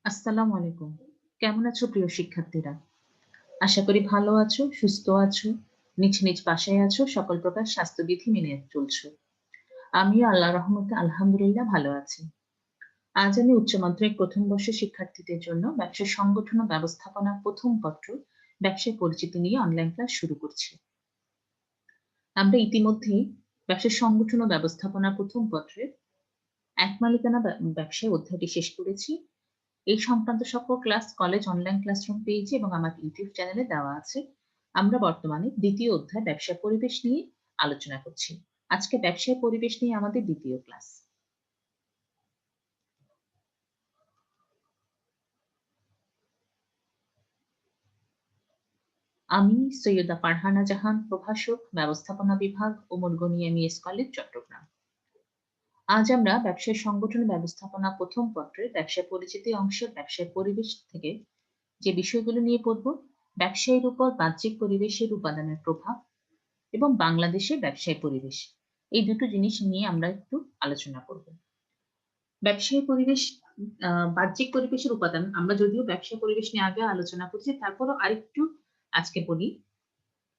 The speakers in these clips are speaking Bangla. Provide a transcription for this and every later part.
আসসালামু আলাইকুম। কেমন আছো প্রিয় শিক্ষার্থীরা? আশা করি ভালো আছো, সুস্থ আছো, নিজ নিজ বাসায় আছো, সকল প্রকার স্বাস্থ্যবিধি মেনে চলছো। আমিও আল্লাহর রহমতে আলহামদুলিল্লাহ ভালো আছি। আজ আমি উচ্চ মাধ্যমিক ১ম বর্ষের শিক্ষার্থীদের জন্য ব্যবসা সংগঠন ও ব্যবস্থাপনা ১ম পত্র ব্যবসায় পরিচিতি নিয়ে অনলাইন ক্লাস শুরু করছি। আমরা ইতিমধ্যেই ব্যবসা সংগঠন ও ব্যবস্থাপনা ১ম পত্রের এক মালিকানা ব্যবসায় অধ্যায়টি শেষ করেছি। এই সংক্রান্ত সকল ক্লাস কলেজ অনলাইন ক্লাসরুম পেজে এবং আমার ইউটিউব চ্যানেলে দেওয়া আছে। আমরা বর্তমানে ২য় অধ্যায় ব্যবসা পরিবেশ নিয়ে আলোচনা করছি। আজকে ব্যবসায় পরিবেশ নিয়ে আমাদের ২য় ক্লাস। আমি সৈয়দা ফারহানা জাহান, প্রভাষক, ব্যবস্থাপনা বিভাগ, ওমর গনি এমইএস কলেজ, চট্টগ্রাম। আজ আমরা ব্যবসায় সংগঠন ব্যবস্থাপনা ১ম পত্রের ব্যবসায় পরিচিতি অংশের ব্যবসায় পরিবেশ থেকে যে বিষয়গুলো নিয়ে পড়ব, ব্যবসায়ের উপর বাহ্যিক পরিবেশের উপাদানের প্রভাব এবং বাংলাদেশের ব্যবসায় পরিবেশ। এই দুটো জিনিস নিয়ে আমরা একটু আলোচনা করব। ব্যবসায় পরিবেশ বাহ্যিক পরিবেশের উপাদান আমরা যদিও ব্যবসায় পরিবেশ নিয়ে আগে আলোচনা করছি, তারপরও আরেকটু আজকে বলি।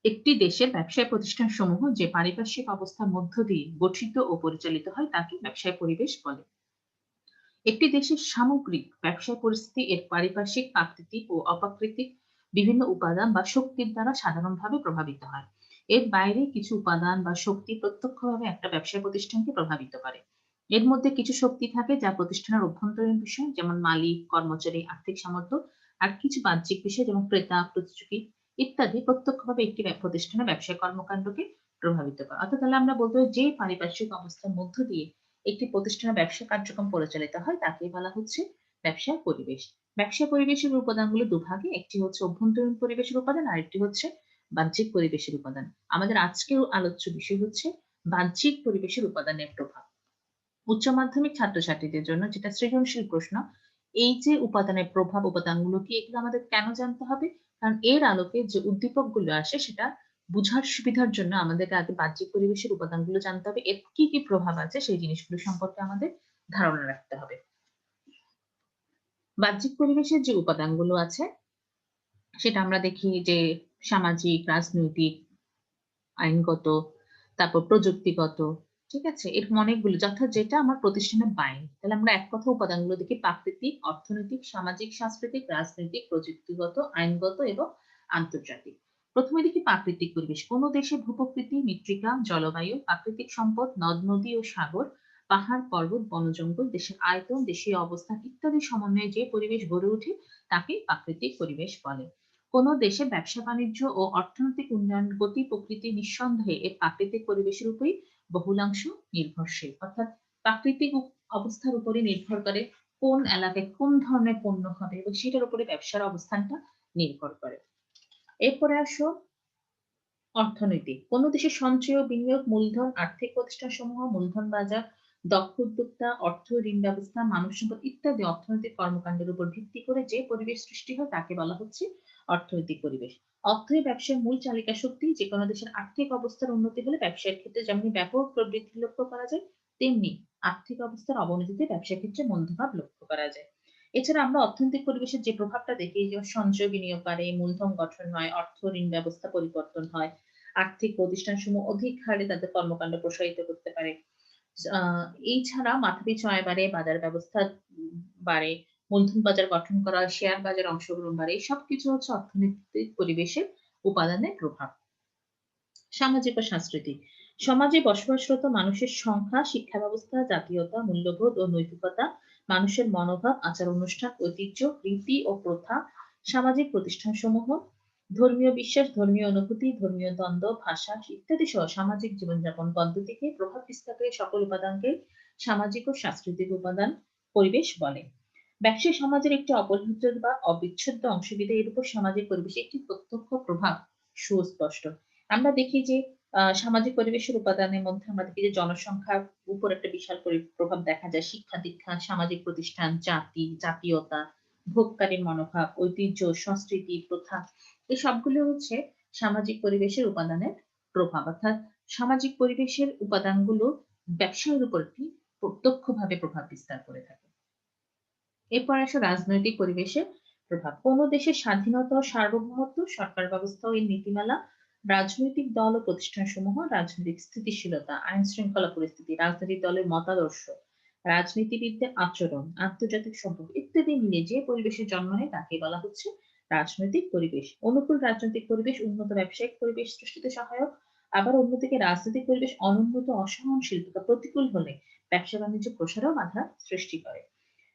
একটি দেশের ব্যবসায় প্রতিষ্ঠানসমূহ যে পারিপার্শ্বিক অবস্থার মধ্য দিয়ে গঠিত ও পরিচালিত হয় তাকে ব্যবসায় পরিবেশ বলে। একটি দেশের সামগ্রিক ব্যবসায় পরিস্থিতি এর পারিপার্শ্বিক, প্রাকৃতিক ও অপ্রাকৃতিক বিভিন্ন উপাদান বা শক্তির দ্বারা সাধারণভাবে প্রভাবিত হয়। এর বাইরে কিছু উপাদান বা শক্তি প্রত্যক্ষভাবে একটা ব্যবসায় প্রতিষ্ঠানকে প্রভাবিত করে। এর মধ্যে কিছু শক্তি থাকে যা প্রতিষ্ঠানের অভ্যন্তরীণ বিষয়, যেমন মালিক, কর্মচারী, আর্থিক সামর্থ্য, আর কিছু বাহ্যিক বিষয় যেমন ক্রেতা, প্রতিযোগী ইত্যাদি প্রত্যক্ষভাবে একটি প্রতিষ্ঠানের ব্যবসায় কর্মকাণ্ডকে প্রভাবিত করে। অর্থাৎ তাহলে আমরা বলতে পারি যে পারিপার্শ্বিক অবস্থার মধ্য দিয়ে একটি প্রতিষ্ঠানের ব্যবসা কার্যক্রম পরিচালিত হয় তাকেই বলা হচ্ছে ব্যবসায় পরিবেশ। ব্যবসায় পরিবেশের উপাদানগুলো দুভাগে, একটি হচ্ছে অভ্যন্তরীণ পরিবেশের উপাদান, আরেকটি হচ্ছে বাহ্যিক পরিবেশের উপাদান। আমাদের আজকের আলোচ্য বিষয় হচ্ছে বাহ্যিক পরিবেশের উপাদানের প্রভাব। উচ্চ মাধ্যমিক ছাত্রছাত্রীদের জন্য যেটা সৃজনশীল প্রশ্ন, এই যে উপাদানের প্রভাব, উপাদানগুলো কি, এগুলো আমাদের কেন জানতে হবে? কারণ এর আলোকে যে উদ্দীপকগুলো আসে সেটা বুঝার সুবিধার জন্য আমাদেরকে আগে বাহ্যিক পরিবেশের উপাদানগুলো জানতে হবে। এর কি, কি প্রভাব আছে সেই জিনিসগুলো সম্পর্কে আমাদের ধারণা রাখতে হবে। বাহ্যিক পরিবেশের যে উপাদানগুলো আছে সেটা আমরা দেখি যে সামাজিক, রাজনৈতিক, আইনগত, তারপর প্রযুক্তিগত, ঠিক আছে? এরকম অনেকগুলো যেটা আমার প্রতিষ্ঠানের বাইরে। তাহলে আমরা এক কথা উপাদানগুলো দেখি প্রাকৃতিক, অর্থনৈতিক, সামাজিক, সাংস্কৃতিক, রাজনৈতিক, প্রযুক্তিগত, আইনগত এবং আন্তর্জাতিক। ১ম এ দেখি প্রাকৃতিক পরিবেশ। কোন দেশের ভূপ্রকৃতি, মৃত্তিকা, জলবায়ু, প্রাকৃতিক সম্পদ, নদ-নদী ও সাগর, পাহাড়, পর্বত, বন-জঙ্গল, দেশের আয়তন, দেশীয় অবস্থান ইত্যাদি সমন্বয়ে যে পরিবেশ গড়ে ওঠে তাকে প্রাকৃতিক পরিবেশ বলে। কোন দেশে ব্যবসা-বাণিজ্য ও অর্থনৈতিক উন্নয়ন গতি প্রকৃতি নিঃসন্দেহে এর প্রাকৃতিক পরিবেশের উপরই বহুলাংশ নির্ভরশীল। অর্থাৎ প্রাকৃতিক অবস্থার উপরই নির্ভর করে কোন এলাকায় কোন ধরনের পণ্য হবে এবং সেটার উপরে ব্যবসার অবস্থানটা নির্ভর করে। এরপরে আসো অর্থনৈতিক। কোন দেশের সঞ্চয় ও বিনিয়োগ, মূলধন, আর্থিক প্রতিষ্ঠানসমূহ, মূলধন বাজার, দক্ষ উদ্যোক্তা, অর্থ, ঋণ ব্যবস্থা, মানব সম্পদ ইত্যাদি অর্থনৈতিক কর্মকাণ্ডের উপর ভিত্তি করে যে পরিবেশ সৃষ্টি হয় তাকে বলা হচ্ছে অর্থনৈতিক পরিবেশ। অর্থই ব্যবসার মূল চালিকা শক্তি। যেকোনো দেশের আর্থিক অবস্থার উন্নতি হলে ব্যবসায়ের ক্ষেত্রে যেমনি ব্যাপক প্রবৃদ্ধি লক্ষ্য করা যায়, তেমনি আর্থিক অবস্থার অবনতিতে ব্যবসার ক্ষেত্রে মন্দভাব লক্ষ্য করা যায়। এছাড়া আমরা অর্থনৈতিক পরিবেশের যে প্রভাবটা দেখি, যে সঞ্চয় বিনিয়োগ বাড়ে, মূলধন গঠন হয়, অর্থ ঋণ ব্যবস্থা পরিবর্তন হয়, আর্থিক প্রতিষ্ঠানসমূহ অধিক হারে তাদের কর্মকাণ্ড প্রসারিত করতে পারে। আ এই ছাড়া মাথাপিছু আয় বাড়ে, বাজার ব্যবস্থা বাড়ে, মূলধন বাজার গঠন করা হয়, শেয়ার বাজারে অংশগ্রহণ বাড়ে। এই সবকিছু হচ্ছে অর্থনৈতিক পরিবেশের উপাদানের প্রভাব। সামাজিক ও সাংস্কৃতিক। সমাজে বসবাসরত মানুষের সংখ্যা, শিক্ষা ব্যবস্থা, জাতীয়তা, মূল্যবোধ ও নৈতিকতা, মানুষের মনোভাব, আচার-অনুষ্ঠান, ঐতিহ্য, রীতি ও প্রথা, সামাজিক প্রতিষ্ঠানসমূহ, ধর্মীয় বিশ্বাস, ধর্মীয় অনুভূতি, ধর্মীয় দ্বন্দ্ব, ভাষা ইত্যাদি সহ সামাজিক জীবনযাপন পদ্ধতিকে প্রভাব বিস্তারকারী সকল উপাদানকে সামাজিক ও সাংস্কৃতিক উপাদান পরিবেশ বলে। ব্যবসায় সমাজের একটি অপরিহার্য বা অবিচ্ছেদ্য অংশ বিধায় এর উপর সামাজিক পরিবেশে একটি প্রত্যক্ষ প্রভাব সুস্পষ্ট। আমরা দেখি যে সামাজিক পরিবেশের উপাদানের মধ্যে আমরা দেখি যে জনসংখ্যার উপর একটা বিশাল প্রভাব দেখা যায়। শিক্ষা-দীক্ষা, সামাজিক প্রতিষ্ঠান, জাতি, জাতীয়তা, ভোগকারীর মনোভাব, ঐতিহ্য, সংস্কৃতি, প্রথা এই সবগুলো হচ্ছে সামাজিক পরিবেশের উপাদানের প্রভাব। অর্থাৎ সামাজিক পরিবেশের উপাদানগুলো ব্যবসায়ের উপর কি প্রত্যক্ষভাবে প্রভাব বিস্তার করে থাকে। এরপর আসে রাজনৈতিক পরিবেশের প্রভাব। কোন দেশের স্বাধীনতা ও সার্বভৌমত্ব, সরকার ব্যবস্থা ও এর নীতিমালা, রাজনৈতিক দল ও প্রতিষ্ঠানসমূহ, রাজনৈতিক স্থিতিশীলতা, আইন শৃঙ্খলা পরিস্থিতি, রাজনৈতিক দলের মতাদর্শ, রাজনীতিবিদদের আচরণ, আন্তর্জাতিক সম্পর্ক ইত্যাদি মিলিয়ে যে পরিবেশের জন্ম নেয় তাকে বলা হচ্ছে রাজনৈতিক পরিবেশ। অনুকূল রাজনৈতিক পরিবেশ উন্নত ব্যবসায়িক পরিবেশ সৃষ্টিতে সহায়ক। আবার অন্যদিকে রাজনৈতিক পরিবেশ অনুন্নত, অসহনশীল বা প্রতিকূল হলে ব্যবসা বাণিজ্য প্রসারেও বাধা সৃষ্টি করে।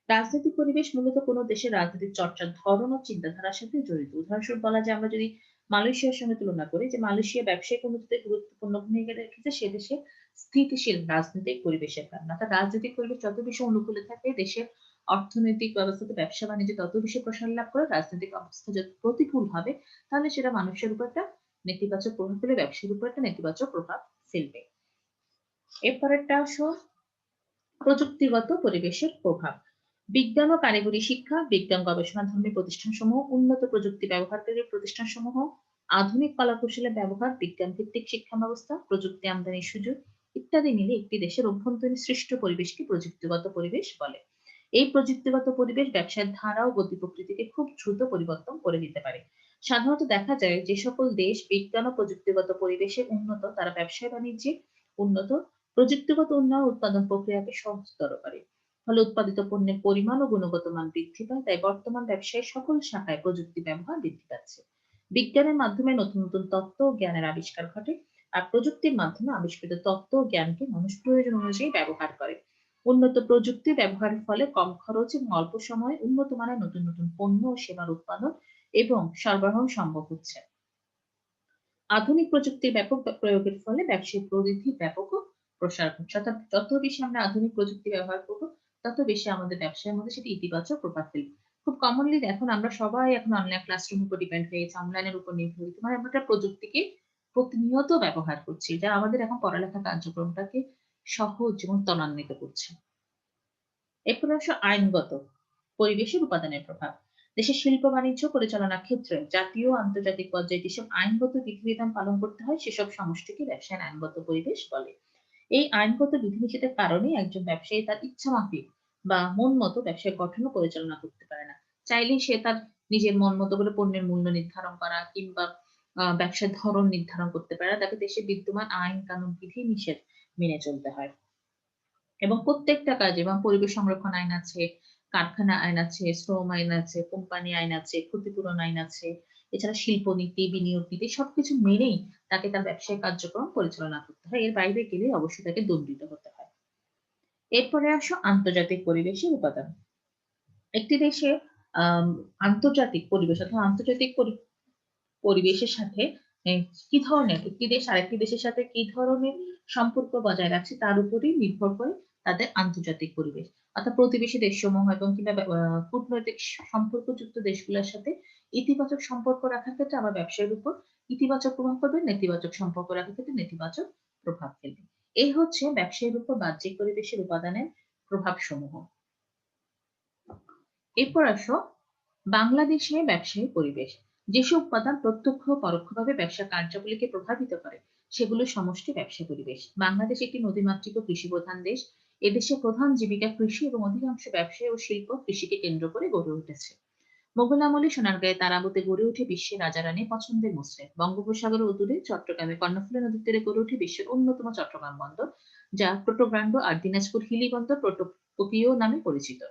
রাজনৈতিক পরিবেশ মূলত কোনো দেশের রাজনৈতিক চর্চার ধরন ও চিন্তাধারার সাথে জড়িত। উদাহরণস্বরূপ বলা যায়, আমরা যদি মালয়েশিয়ার সঙ্গে তুলনা করি, যে মালয়েশিয়া ব্যবসায়িক উন্নতিতে গুরুত্বপূর্ণ ভূমিকা রেখেছে, সে দেশে স্থিতিশীল রাজনৈতিক পরিবেশের কারণে। অর্থাৎ রাজনৈতিক পরিবেশ যত বেশি অনুকূলে থাকে, দেশের অর্থনৈতিক ব্যবস্থাতে ব্যবসা বাণিজ্য তত বেশি প্রসার লাভ করে। রাজনৈতিক অবস্থা যত প্রতিকূল হবে, তাহলে সেটা মানুষের উপর একটা নেতিবাচক প্রভাব ফেলে, ব্যবসার উপর একটা নেতিবাচক প্রভাব ফেলবে। এরপরেরটা আসো প্রযুক্তিগত পরিবেশের প্রভাব। বিজ্ঞান ও কারিগরি শিক্ষা, বিজ্ঞান গবেষণাধর্মী প্রতিষ্ঠানসমূহ, উন্নত প্রযুক্তি ব্যবহারকারী প্রতিষ্ঠানসমূহ, আধুনিক কলাকৌশলের ব্যবহার, বিজ্ঞান ভিত্তিক শিক্ষা ব্যবস্থা, প্রযুক্তি আমদানির সুযোগ ইত্যাদি মিলে একটি দেশের অভ্যন্তরীণ সৃষ্ট পরিবেশকে প্রযুক্তিগত পরিবেশ বলে। এই প্রযুক্তিগত পরিবেশ ব্যবসায়ের ধারা ও গতি প্রকৃতিকে খুব দ্রুত পরিবর্তন করে দিতে পারে। সাধারণত দেখা যায়, যে সকল দেশ বিজ্ঞান ও প্রযুক্তিগত পরিবেশে উন্নত, তারা ব্যবসায় বাণিজ্যে উন্নত। প্রযুক্তিগত উন্নয়ন উৎপাদন প্রক্রিয়াকে সহজতর করে। ফলে উৎপাদিত পণ্যের পরিমাণ ও গুণগত মান বৃদ্ধি পায়। তাই বর্তমান ব্যবসায়ের সকল শাখায় প্রযুক্তি ব্যবহার বৃদ্ধি পাচ্ছে। বিজ্ঞানের মাধ্যমে নতুন নতুন তত্ত্ব ও জ্ঞানের আবিষ্কার ঘটে, আর প্রযুক্তির মাধ্যমে আবিষ্কৃত তত্ত্ব ও জ্ঞানকে মানুষ প্রয়োজন অনুযায়ী ব্যবহার করে। উন্নত প্রযুক্তি ব্যবহারের ফলে কম খরচ এবং অল্প সময়ে উন্নত মানের নতুন নতুন পণ্য ও সেবার উৎপাদন এবং সরবরাহ সম্ভব হচ্ছে। আধুনিক প্রযুক্তির ব্যাপক প্রয়োগের ফলে ব্যবসায়িক প্রবৃদ্ধি ব্যাপক ও প্রসার ঘটছে। অর্থাৎ যত বেশি আমরা আধুনিক প্রযুক্তি ব্যবহার করব, তত বেশি আমাদের ব্যবসায়ের মধ্যে সেটি ইতিবাচক প্রভাব ফেলবে। খুব কমনলি এখন আমরা সবাই এখন অনলাইন ক্লাসরুমের উপর ডিপেন্ড হয়ে গেছি, অনলাইনের উপর নির্ভরশীল। মানে আমরা প্রযুক্তিকে প্রতিনিয়ত ব্যবহার করছি, যা আমাদের এখন পড়ালেখা কার্যক্রমটাকে সহজ এবং ত্বরান্বিত করছে। এরপর আসো আইনগত পরিবেশের উপাদানের প্রভাব। দেশের শিল্প বাণিজ্য পরিচালনার ক্ষেত্রে জাতীয় ও আন্তর্জাতিক পর্যায়ে যেসব আইনগত বিধিবিধান পালন করতে হয়, সেসব সমষ্টিকে ব্যবসায়ের আইনগত পরিবেশ বলে। এই আইনগত বিধিনিষেধের কারণে একজন ব্যবসায়ী তার ইচ্ছা মাফিক বা মন মতো ব্যবসায়িক গঠন পরিচালনা করতে পারে না। চাইলেই সে তার নিজের মন মতো করে পণ্যের মূল্য নির্ধারণ করা কিংবা ব্যবসার ধরন নির্ধারণ করতে পারে না। তাকে দেশের বিদ্যমান আইন কানুন বিধি নিষেধ মেনে চলতে হয়। এবং প্রত্যেকটা কাজ, এবং পরিবেশ সংরক্ষণ আইন আছে, কারখানা আইন আছে, শ্রম আইন আছে, কোম্পানি আইন আছে, ক্ষতিপূরণ আইন আছে, এছাড়া শিল্প নীতি, বিনিয়োগ নীতি সবকিছু মেনেই তাকে তার ব্যবসায়িক কার্যক্রম পরিচালনা করতে হয়। এর বাইরে গেলে অবশ্যই তাকে দণ্ডিত হতে হয়। এরপরে আসো আন্তর্জাতিক পরিবেশের উপাদান। একটি দেশে আম আন্তর্জাতিক পরিবেশ অথবা আন্তর্জাতিক পরিবেশের সাথে কি ধরনের একটি দেশ আরেকটি দেশের সাথে কি ধরনের সম্পর্ক বজায় রাখছে, তার উপরেই নির্ভর করে তাদের আন্তর্জাতিক পরিবেশ। অর্থাৎ প্রতিবেশী দেশসমূহ এবং কিংবা কূটনৈতিক সম্পর্কযুক্ত দেশগুলোর সাথে ইতিবাচক সম্পর্ক রাখার ক্ষেত্রে আমার ব্যবসায়ের উপর ইতিবাচক প্রভাব পড়বে, নেতিবাচক সম্পর্ক রাখার ক্ষেত্রে নেতিবাচক প্রভাব ফেলবে। এই হচ্ছে ব্যবসায়ের উপর বাহ্যিক পরিবেশের উপাদানের প্রভাব সমূহ। এরপর আসো বাংলাদেশে ব্যবসায়ী পরিবেশ। যেসব উপাদান প্রত্যক্ষ ও পরোক্ষভাবে ব্যবসা কার্যাবলীকে প্রভাবিত করে, সেগুলো সমষ্টি ব্যবসা পরিবেশ। বাংলাদেশ একটি নদীমাতৃক ও কৃষি প্রধান দেশ। এদেশের প্রধান জীবিকা কৃষি এবং অধিকাংশ ব্যবসায় ও শিল্প কৃষিকে কেন্দ্র করে গড়ে উঠেছে। মোগল আমলে সোনারগাঁয়ে তারাবতে গড়ে ওঠে বিশ্বের রাজারানী পছন্দের মসজিদ। বঙ্গোপসাগরের অদূরে চট্টগ্রামে কর্ণফুলী নদীর তীরে গড়ে ওঠে বিশ্বের অন্যতম চট্টগ্রাম বন্দর, যা প্রোটোগ্রান্ডো আর দিনাজপুর হিলি বন্দর প্রোটোপিও নামে পরিচিত।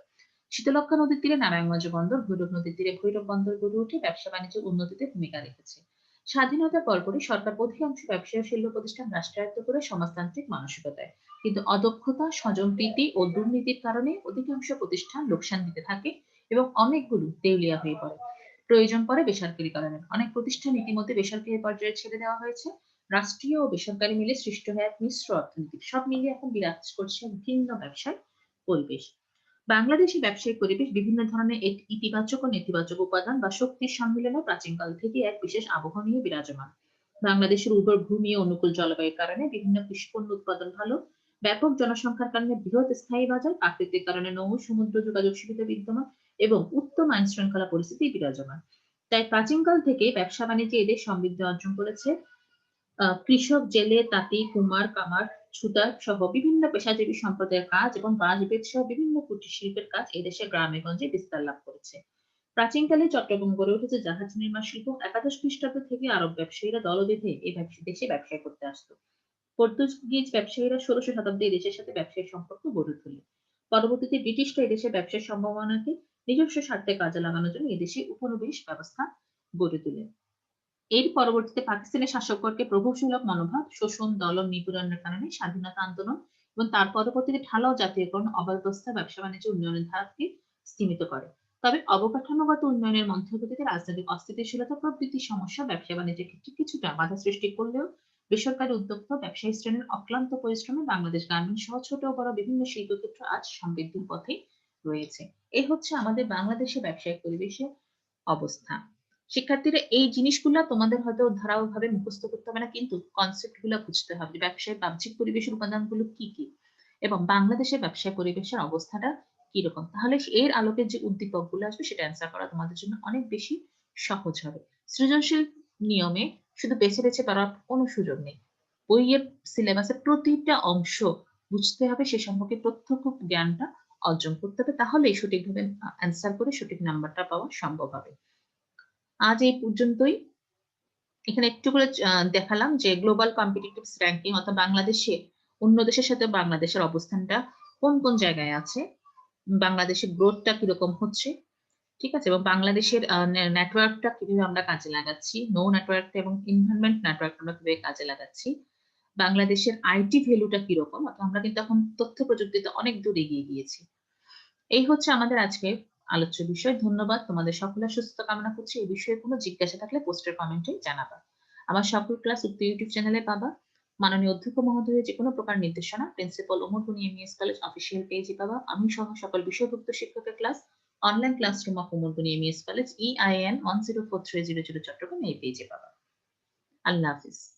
শীতলক্ষ্যা নদীর তীরে নারায়ণগঞ্জ বন্দর, ভৈরব নদীর তীরে ভৈরব বন্দর গড়ে উঠে ব্যবসা বাণিজ্যের উন্নতিতে ভূমিকা রেখেছে। স্বাধীনতার পরপরই সরকার অধিকাংশ ব্যবসায়ী ও শিল্প প্রতিষ্ঠান রাষ্ট্রায়ত্ত করে সমাজতান্ত্রিক মানসিকতায়, কিন্তু অদক্ষতা, স্বজনপ্রীতি ও দুর্নীতির কারণে অধিকাংশ প্রতিষ্ঠান লোকসান দিতে থাকে এবং অনেকগুলো দেউলিয়া হয়ে পড়ে। প্রয়োজন পড়ে বেসরকারীকরণের। অনেক প্রতিষ্ঠান ইতিমধ্যে বেসরকারি পর্যায়ে ছেড়ে দেওয়া হয়েছে। রাষ্ট্রীয় ও বেসরকারি মিলে সৃষ্টি হয় এক মিশ্র অর্থনীতি। সব মিলিয়ে এখন বিরাজ করছে ভিন্ন ব্যবসায় পরিবেশ। বাংলাদেশি ব্যবসায়িক পরিবেশ বিভিন্ন ধরনের ইতিবাচক ও নেতিবাচক উপাদান বা শক্তির সম্মিলনে প্রাচীনকাল থেকে এক বিশেষ আবহ নিয়ে বিরাজমান। বাংলাদেশের উর্বর ভূমি ও অনুকূল জলবায়ুর কারণে বিভিন্ন কৃষি পণ্য উৎপাদন ভালো, ব্যাপক জনসংখ্যার কারণে বৃহৎ স্থায়ী বাজার, প্রাকৃতিক কারণে নৌ সমুদ্র যোগাযোগ সুবিধা বিদ্যমান এবং উত্তম আইন শৃঙ্খলা পরিস্থিতি বিরাজমান। তাই প্রাচীনকাল থেকে ব্যবসা বাণিজ্যে এদের সমৃদ্ধি অর্জন করেছে। কৃষক, জেলে, তাঁতি, কুমার, কামার, ছুতার সহ বিভিন্ন পেশাজীবী সম্প্রদায়ের কাজ এবং বাঁশবেত সহ বিভিন্ন কুটির শিল্পের কাজ এদেশের গ্রামে-গঞ্জে বিস্তার লাভ করেছে। প্রাচীনকালে চট্টগ্রাম গড়ে উঠেছে জাহাজ নির্মাণ শিল্প। একাদশ খ্রিস্টাব্দ থেকে আরব ব্যবসায়ীরা দল বেঁধে এই দেশে ব্যবসা করতে আসতো। পর্তুগিজ ব্যবসায়ীরা ১৬শ শতাব্দে এই দেশের সাথে ব্যবসায়িক সম্পর্ক গড়ে তোলে। পরবর্তীতে ব্রিটিশরা এদেশে ব্যবসার সম্ভাবনাকে নিজস্ব স্বার্থে কাজে লাগানোর জন্য এদেশে উপনিবেশ ব্যবস্থা গড়ে তোলে। এর পরবর্তীতে পাকিস্তানের শাসকবর্গের প্রভাবশীল মনোভাব, শোষণ, দলন নিপীড়নের কারণে স্বাধীনতা আন্দোলন এবং তার পরবর্তীতে ঢালাও জাতীয়করণ অব্যবস্থা ব্যবসা-বাণিজ্য উন্নয়নের ধারাকে স্তীমিত করে। তবে অবকাঠামোগত উন্নয়নের মধ্যবর্তীতে রাজনৈতিক অস্থিতিশীলতা প্রভৃতি সমস্যা ব্যবসা-বাণিজ্যের ক্ষেত্রে কিছুটা বাধা সৃষ্টি করলেও বেসরকারি উদ্যোক্তা ও ব্যবসায়ী শ্রেণীর অক্লান্ত পরিশ্রমে বাংলাদেশ গ্রামীণ সহ ছোট ও বড় বিভিন্ন শিল্পক্ষেত্র আজ সমৃদ্ধির পথে রয়েছে। এই হচ্ছে আমাদের বাংলাদেশের ব্যবসায়িক পরিবেশের অবস্থা। শিক্ষার্থীরা এই জিনিসগুলা তোমাদের হয়তো ধারাবাহিকভাবে মুখস্থ করতে হবে না, কিন্তু কনসেপ্ট গুলা বুঝতে হবে। ব্যবসায় বাহ্যিক পরিবেশের উপাদানগুলো কি, কি? এবং বাংলাদেশের ব্যবসায় পরিবেশের অবস্থাটা কিরকম? তাহলে এর আলোকে যে উদ্দীপকগুলো আসবে সেটা অ্যান্সার করা তোমাদের জন্য অনেক বেশি সহজ হবে। সৃজনশীল নিয়মে শুধু বেছে, বেছে পড়ার কোনো সুযোগ নেই। বইয়ের সিলেবাসের প্রতিটা অংশ বুঝতে হবে, সে সম্পর্কে প্রত্যক্ষ জ্ঞানটা অর্জন করতে হবে। তাহলেই সঠিকভাবে অ্যান্সার করে সঠিক নাম্বারটা পাওয়া সম্ভব হবে। আজ এই পর্যন্তই। এখানে একটু করে দেখালাম যে গ্লোবাল কম্পিটিটিভস র‍্যাংকিং অর্থাৎ বাংলাদেশে অন্য দেশের সাথে বাংলাদেশের অবস্থানটা কোন, কোন জায়গায় আছে। বাংলাদেশের গ্রোথটা কিরকম হচ্ছে। ঠিক আছে? এবং বাংলাদেশের নেটওয়ার্কটা কিভাবে আমরা কাজে লাগাচ্ছি। নো নেটওয়ার্কটা এবং এনভায়রনমেন্ট নেটওয়ার্কটা আমরা কিভাবে কাজে লাগাচ্ছি। বাংলাদেশের আইটি ভ্যালুটা কিরকম। অর্থাৎ আমরা কিন্তু এখন তথ্য প্রযুক্তিতে অনেক দূর এগিয়ে গিয়েছি। এই হচ্ছে আমাদের আজকের আলোচ্য বিষয়। ধন্যবাদ। তোমাদের সকলের সুস্থতা কামনা করছি। এই বিষয়ে কোনো জিজ্ঞাসা থাকলে পোস্টের কমেন্টে জানাবা। আমার সকল ক্লাস উক্ত ইউটিউব চ্যানেলে পাবা। মাননীয় অধ্যক্ষ মহোদয়ের যেকোনো প্রকার নির্দেশনা principal Omar Goni MES college official পেজে পাবা। আমি সহ সকল বিষয়ভুক্ত শিক্ষকের class online classroom of Omar Goni MES college EIN 104300 Chittagong এই পেজে পাবা। আল্লাহ হাফিজ।